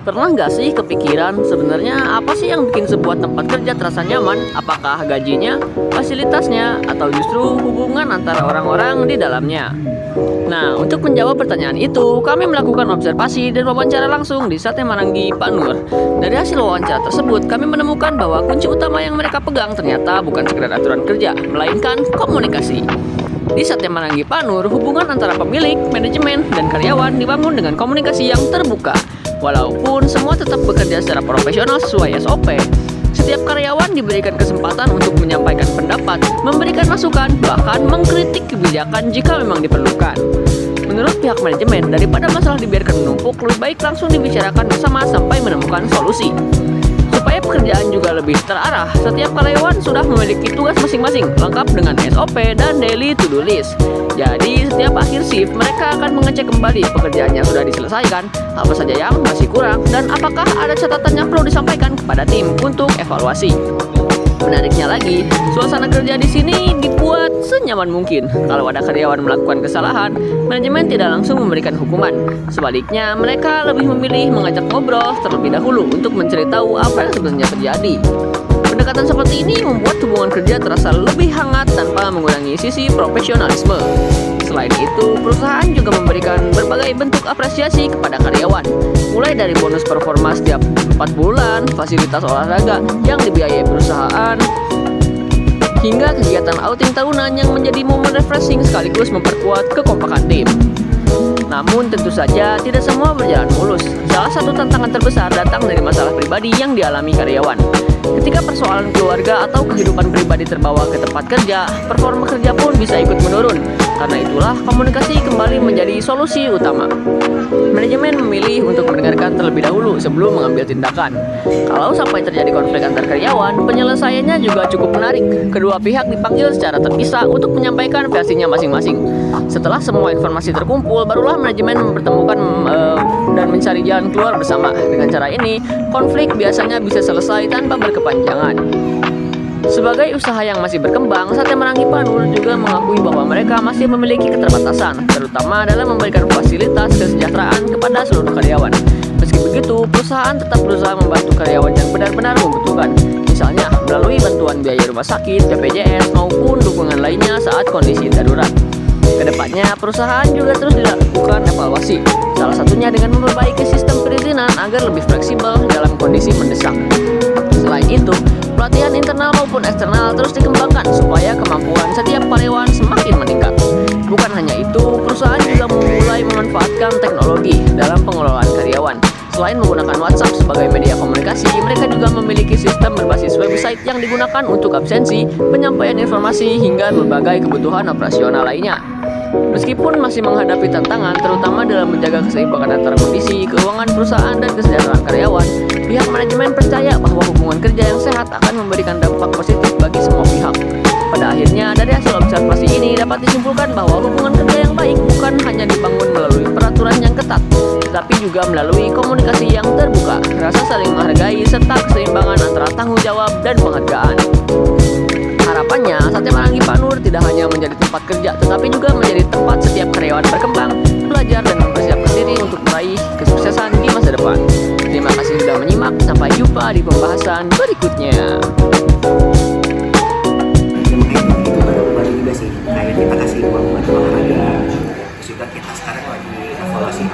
Pernah nggak sih kepikiran sebenarnya apa sih yang bikin sebuah tempat kerja terasa nyaman? Apakah gajinya, fasilitasnya, atau justru hubungan antara orang-orang di dalamnya? Nah, untuk menjawab pertanyaan itu, kami melakukan observasi dan wawancara langsung di Sate Marangi, Pak Nur. Dari hasil wawancara tersebut, kami menemukan bahwa kunci utama yang mereka pegang ternyata bukan sekedar aturan kerja, melainkan komunikasi. Di Sate Marangi, Pak Nur, hubungan antara pemilik, manajemen, dan karyawan dibangun dengan komunikasi yang terbuka. Walaupun semua tetap bekerja secara profesional sesuai SOP, setiap karyawan diberikan kesempatan untuk menyampaikan pendapat, memberikan masukan, bahkan mengkritik kebijakan jika memang diperlukan. Menurut pihak manajemen, daripada masalah dibiarkan menumpuk, lebih baik langsung dibicarakan bersama sampai menemukan solusi. Supaya pekerjaan juga lebih terarah, setiap karyawan sudah memiliki tugas masing-masing, lengkap dengan SOP dan daily to-do list. Jadi, setiap akhir shift, mereka akan mengecek kembali pekerjaan yang sudah diselesaikan, apa saja yang masih kurang, dan apakah ada catatan yang perlu disampaikan kepada tim untuk evaluasi. Menariknya lagi, suasana kerja di sini dibuat senyaman mungkin. Kalau ada karyawan melakukan kesalahan, manajemen tidak langsung memberikan hukuman. Sebaliknya, mereka lebih memilih mengajak ngobrol terlebih dahulu untuk mencari tahu apa yang sebenarnya terjadi. Pendekatan seperti ini membuat hubungan kerja terasa lebih hangat tanpa mengurangi sisi profesionalisme. Selain itu, perusahaan juga memberikan berbagai bentuk apresiasi kepada karyawan, mulai dari bonus performa setiap 4 bulan, fasilitas olahraga yang dibiayai perusahaan, hingga kegiatan outing tahunan yang menjadi momen refreshing sekaligus memperkuat kekompakan tim. Namun tentu saja tidak semua berjalan mulus. Salah satu tantangan terbesar datang dari masalah pribadi yang dialami karyawan. Ketika persoalan keluarga atau kehidupan pribadi terbawa ke tempat kerja, performa kerja pun bisa ikut menurun. Karena itulah komunikasi kembali menjadi solusi utama. Manajemen memilih untuk mendengarkan terlebih dahulu sebelum mengambil tindakan. Kalau sampai terjadi konflik antar karyawan, penyelesaiannya juga cukup menarik. Kedua pihak dipanggil secara terpisah untuk menyampaikan versinya masing-masing. Setelah semua informasi terkumpul, barulah manajemen mempertemukan dan mencari jalan keluar bersama. Dengan cara ini, konflik biasanya bisa selesai tanpa berkepanjangan. Sebagai usaha yang masih berkembang, Sate Marangi Pak Nur juga mengakui bahwa mereka masih memiliki keterbatasan, terutama dalam memberikan fasilitas kesejahteraan kepada seluruh karyawan. Meski begitu, perusahaan tetap berusaha membantu karyawan yang benar-benar membutuhkan, misalnya melalui bantuan biaya rumah sakit, BPJS, maupun dukungan lainnya saat kondisi darurat. Kedepannya, perusahaan juga terus dilakukan evaluasi, salah satunya dengan memperbaiki sistem perizinan agar lebih fleksibel dalam kondisi mendesak. Selain itu, pelatihan internal maupun eksternal terus dikembangkan supaya kemampuan setiap karyawan semakin meningkat. Bukan hanya itu, perusahaan juga mulai memanfaatkan teknologi dalam pengelolaan karyawan. Selain menggunakan WhatsApp sebagai media komunikasi, mereka juga memiliki sistem berbasis website yang digunakan untuk absensi, penyampaian informasi, hingga berbagai kebutuhan operasional lainnya. Meskipun masih menghadapi tantangan, terutama dalam menjaga keseimbangan antara kondisi, keuangan perusahaan, dan kesejahteraan karyawan, pihak manajemen percaya bahwa hubungan kerja yang sehat akan memberikan dampak positif bagi semua pihak. Pada akhirnya, dari hasil observasi ini dapat disimpulkan bahwa hubungan kerja yang baik bukan hanya dibangun melalui peraturan yang ketat, tetapi juga melalui komunikasi yang terbuka, rasa saling menghargai, serta keseimbangan antara tanggung jawab dan penghargaan. Harapannya, Sate Marangi Pak Nur tidak hanya menjadi tempat kerja, tetapi juga menjadi tempat setiap karyawan berkembang, belajar, dan mempersiapkan diri untuk meraih kesuksesan di masa depan. Terima kasih sudah menyimak, sampai jumpa di pembahasan berikutnya. Itu baru juga sih, kayak kita kasih uang buat olahraga, terus juga kita sekarang lagi evaluasi